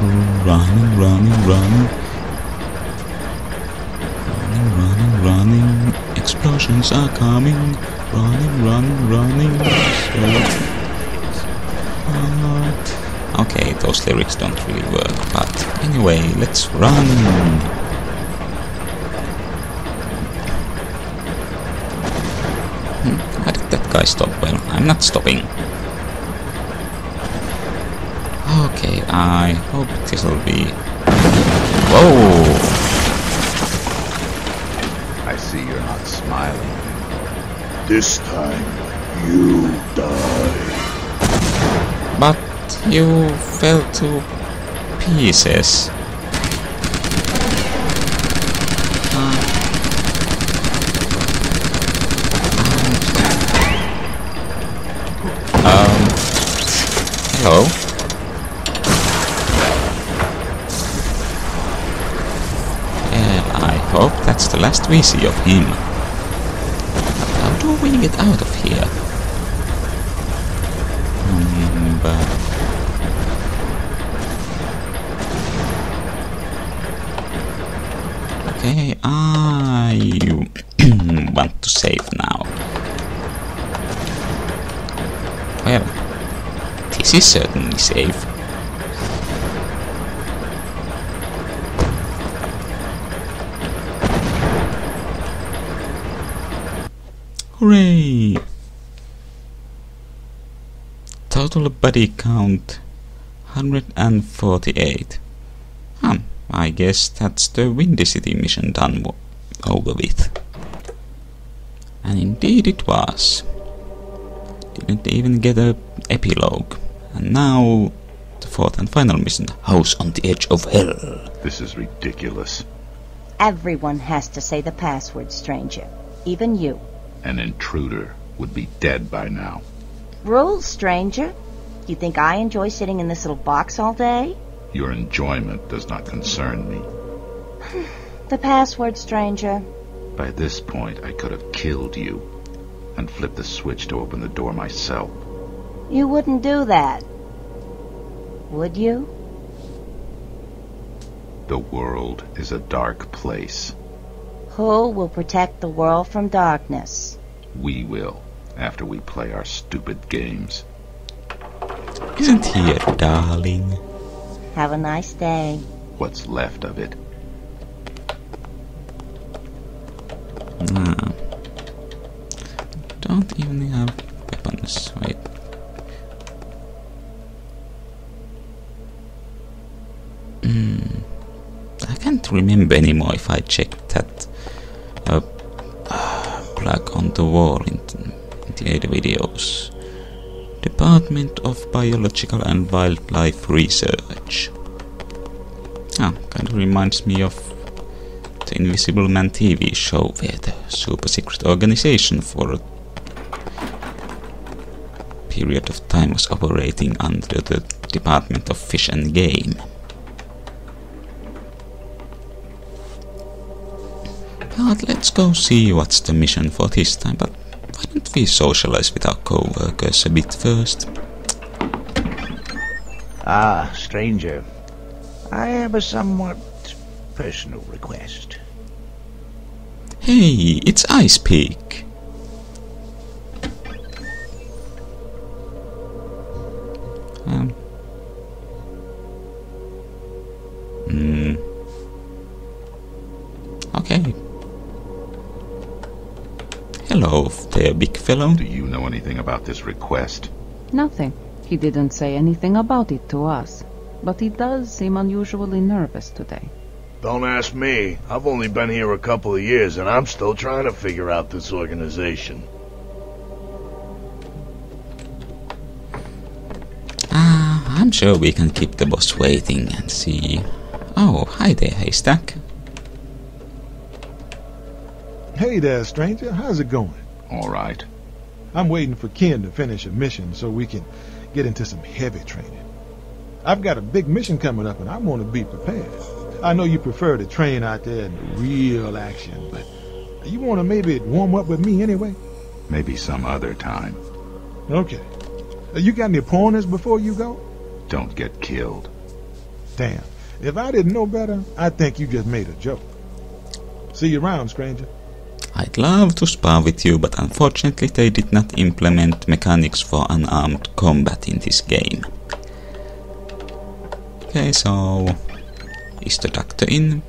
Running, running, running. Running, running, running. Explosions are coming. Running, running, running. Okay, those lyrics don't really work, but anyway, let's run. Why did that guy stop? Well, I'm not stopping. Okay, I hope this'll be... Whoa! I see you're not smiling. This time, you die. But you fell to pieces. Hello? I hope that's the last we see of him. How do we get out of here? Okay, I want to save now. Well, this is certainly safe. Hooray! Total body count 148. I guess that's the Windy City mission done over with. And indeed it was. Didn't even get an epilogue. And now, the fourth and final mission, House on the Edge of Hell. This is ridiculous. Everyone has to say the password, stranger. Even you. An intruder would be dead by now. Rules, stranger. You think I enjoy sitting in this little box all day? Your enjoyment does not concern me. The password, stranger. By this point, I could have killed you and flipped the switch to open the door myself. You wouldn't do that. Would you? The world is a dark place. Who will protect the world from darkness? We will, after we play our stupid games. Isn't he a darling? Have a nice day. What's left of it. Don't even have weapons. Wait. I can't remember anymore if I checked that plug on the wall in the other videos. Department of Biological and Wildlife Research. Kind of reminds me of the Invisible Man TV show where the super secret organization for a period of time was operating under the Department of Fish and Game. But let's go see what's the mission for this time, but why don't we socialize with our co-workers a bit first? Ah, stranger. I have a somewhat personal request. Hey, it's Ice Peak. Okay. Hello there, big fellow. Do you know anything about this request? Nothing. He didn't say anything about it to us. But he does seem unusually nervous today. Don't ask me. I've only been here a couple of years, and I'm still trying to figure out this organization. I'm sure we can keep the boss waiting and see. Oh, hi there, Haystack. Hey there, stranger. How's it going? All right. I'm waiting for Ken to finish a mission so we can get into some heavy training. I've got a big mission coming up and I want to be prepared. I know you prefer to train out there in the real action, but you want to maybe warm up with me anyway? Maybe some other time. Okay. You got any pointers before you go? Don't get killed. Damn. If I didn't know better, I'd think you just made a joke. See you around, stranger. I'd love to spar with you, but unfortunately they did not implement mechanics for unarmed combat in this game. Okay, so... is the doctor in?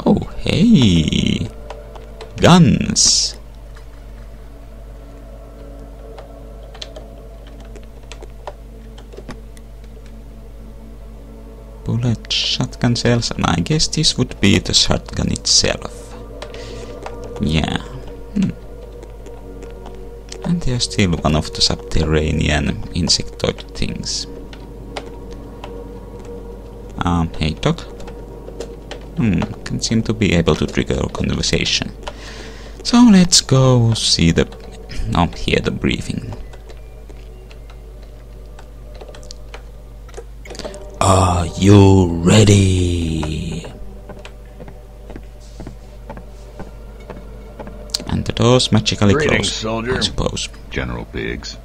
Oh, hey! Guns! Bullet shotgun cells, and I guess this would be the shotgun itself. Yeah. And there's still one of the subterranean insectoid things. Hey Doc. Can seem to be able to trigger a conversation. So let's go see the... hear the briefing. Are you ready? And the doors magically Greetings, close, soldier. I suppose. General Biggs.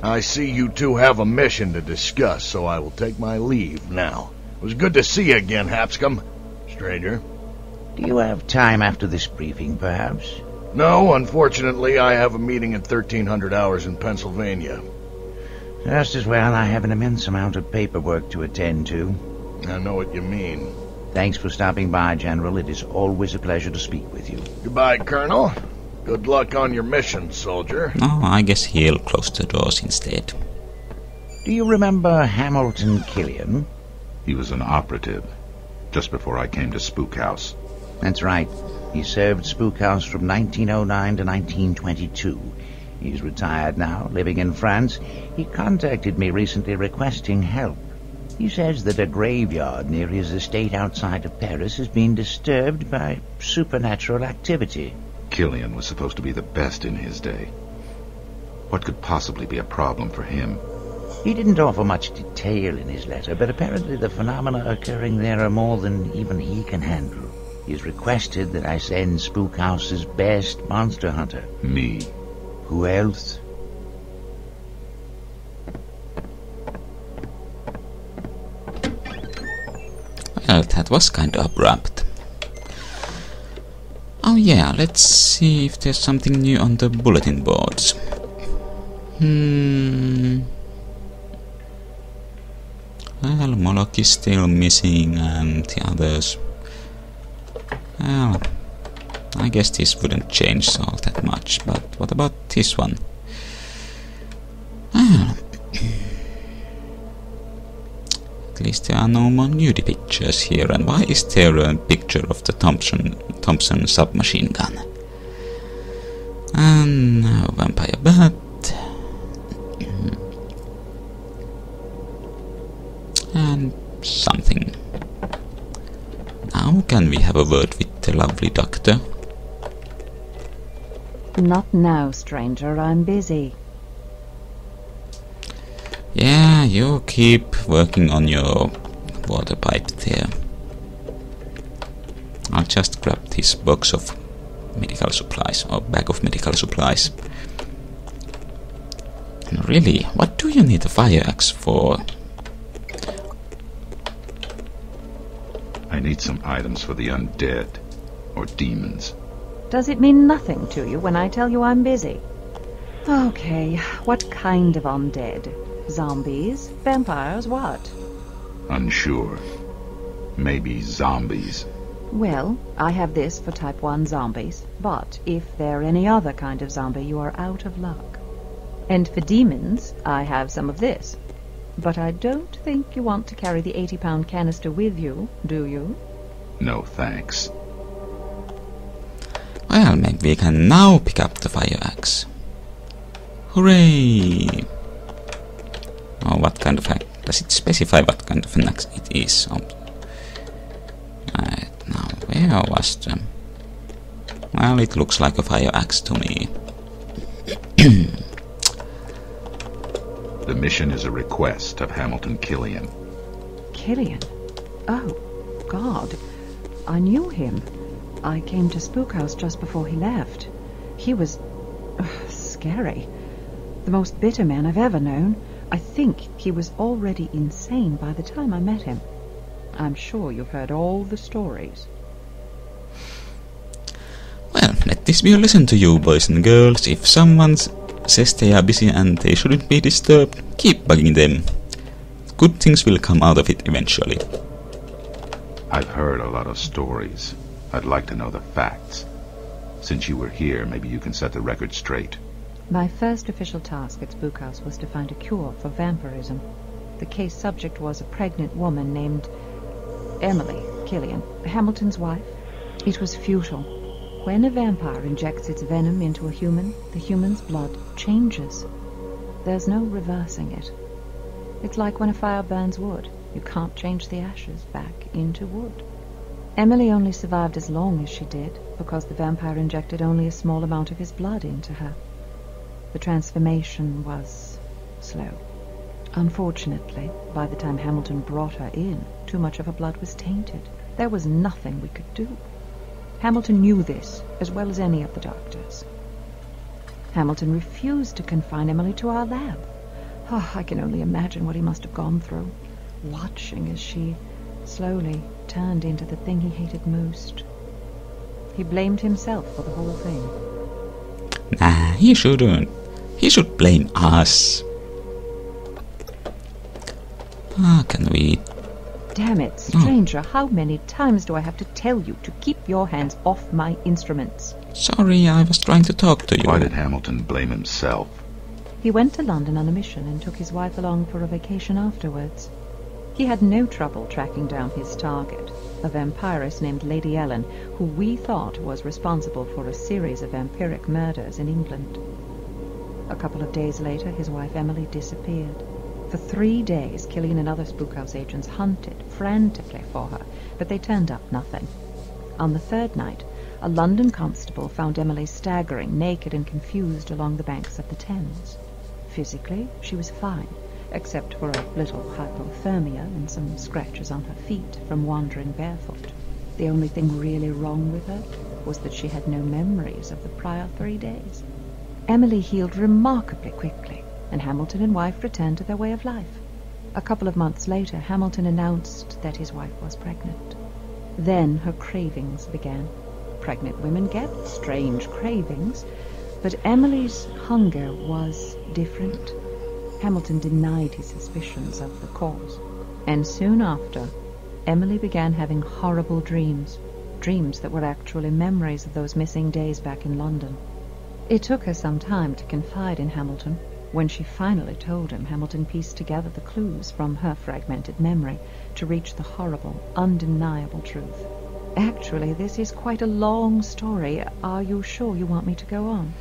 I see you two have a mission to discuss, so I will take my leave now. It was good to see you again, Hapscom. Stranger. Do you have time after this briefing, perhaps? No, unfortunately, I have a meeting at 1300 hours in Pennsylvania. Just as well. I have an immense amount of paperwork to attend to. I know what you mean. Thanks for stopping by, General. It is always a pleasure to speak with you. Goodbye, Colonel. Good luck on your mission, soldier. No, I guess he'll close the doors instead. Do you remember Hamilton Killian? He was an operative, just before I came to Spook House. That's right. He served Spook House from 1909 to 1922. He's retired now, living in France. He contacted me recently requesting help. He says that a graveyard near his estate outside of Paris has been disturbed by supernatural activity. Killian was supposed to be the best in his day. What could possibly be a problem for him? He didn't offer much detail in his letter, but apparently the phenomena occurring there are more than even he can handle. He's requested that I send Spook House's best monster hunter. Me. Who else? Well, that was kind of abrupt. Oh yeah, let's see if there's something new on the bulletin boards. Well, Moloch is still missing and the others... Well, I guess this wouldn't change all that much, but what about this one? Well, at least there are no more nudie pictures here, and why is there a picture of the Thompson submachine gun? And now vampire bat. And something. Now can we have a word with the lovely doctor? Not now, stranger. I'm busy. Yeah, you keep working on your water pipe there. I'll just grab this box of medical supplies, or bag of medical supplies. And really, what do you need a fire axe for? I need some items for the undead, or demons. Does it mean nothing to you when I tell you I'm busy? Okay, what kind of undead? Zombies? Vampires? What? Unsure. Maybe zombies. Well, I have this for type 1 zombies, but if they're any other kind of zombie, you are out of luck. And for demons, I have some of this. But I don't think you want to carry the 80-pound canister with you, do you? No thanks. Well, maybe we can now pick up the fire axe. Hooray! Oh, what kind of axe? Does it specify what kind of an axe it is? Oh. Right, now, where was the... Well, it looks like a fire axe to me. The mission is a request of Hamilton Killian. Killian? Oh, God. I knew him. I came to Spook House just before he left. He was... scary. The most bitter man I've ever known. I think he was already insane by the time I met him. I'm sure you've heard all the stories. Well, let this be a lesson to you, boys and girls. If someone says they are busy and they shouldn't be disturbed, keep bugging them. Good things will come out of it eventually. I've heard a lot of stories. I'd like to know the facts. Since you were here, maybe you can set the record straight. My first official task at Spook House was to find a cure for vampirism. The case subject was a pregnant woman named Emily Killian, Hamilton's wife. It was futile. When a vampire injects its venom into a human, the human's blood changes. There's no reversing it. It's like when a fire burns wood. You can't change the ashes back into wood. Emily only survived as long as she did because the vampire injected only a small amount of his blood into her. The transformation was slow. Unfortunately, by the time Hamilton brought her in, too much of her blood was tainted. There was nothing we could do. Hamilton knew this as well as any of the doctors. Hamilton refused to confine Emily to our lab. Oh, I can only imagine what he must have gone through, watching as she slowly turned into the thing he hated most. He blamed himself for the whole thing. Nah, he shouldn't. He should blame us. Can we... Damn it, stranger, how many times do I have to tell you to keep your hands off my instruments? Sorry, I was trying to talk to you. Why did Hamilton blame himself? He went to London on a mission and took his wife along for a vacation afterwards. He had no trouble tracking down his target, a vampiress named Lady Ellen, who we thought was responsible for a series of vampiric murders in England. A couple of days later, his wife Emily disappeared. For 3 days, Killian and other Spook House agents hunted frantically for her, but they turned up nothing. On the third night, a London constable found Emily staggering, naked and confused along the banks of the Thames. Physically, she was fine, except for a little hypothermia and some scratches on her feet from wandering barefoot. The only thing really wrong with her was that she had no memories of the prior 3 days. Emily healed remarkably quickly, and Hamilton and wife returned to their way of life. A couple of months later, Hamilton announced that his wife was pregnant. Then her cravings began. Pregnant women get strange cravings, but Emily's hunger was different. Hamilton denied his suspicions of the cause, and soon after, Emily began having horrible dreams that were actually memories of those missing days back in London. It took her some time to confide in Hamilton. When she finally told him, Hamilton pieced together the clues from her fragmented memory to reach the horrible, undeniable truth. Actually, this is quite a long story. Are you sure you want me to go on?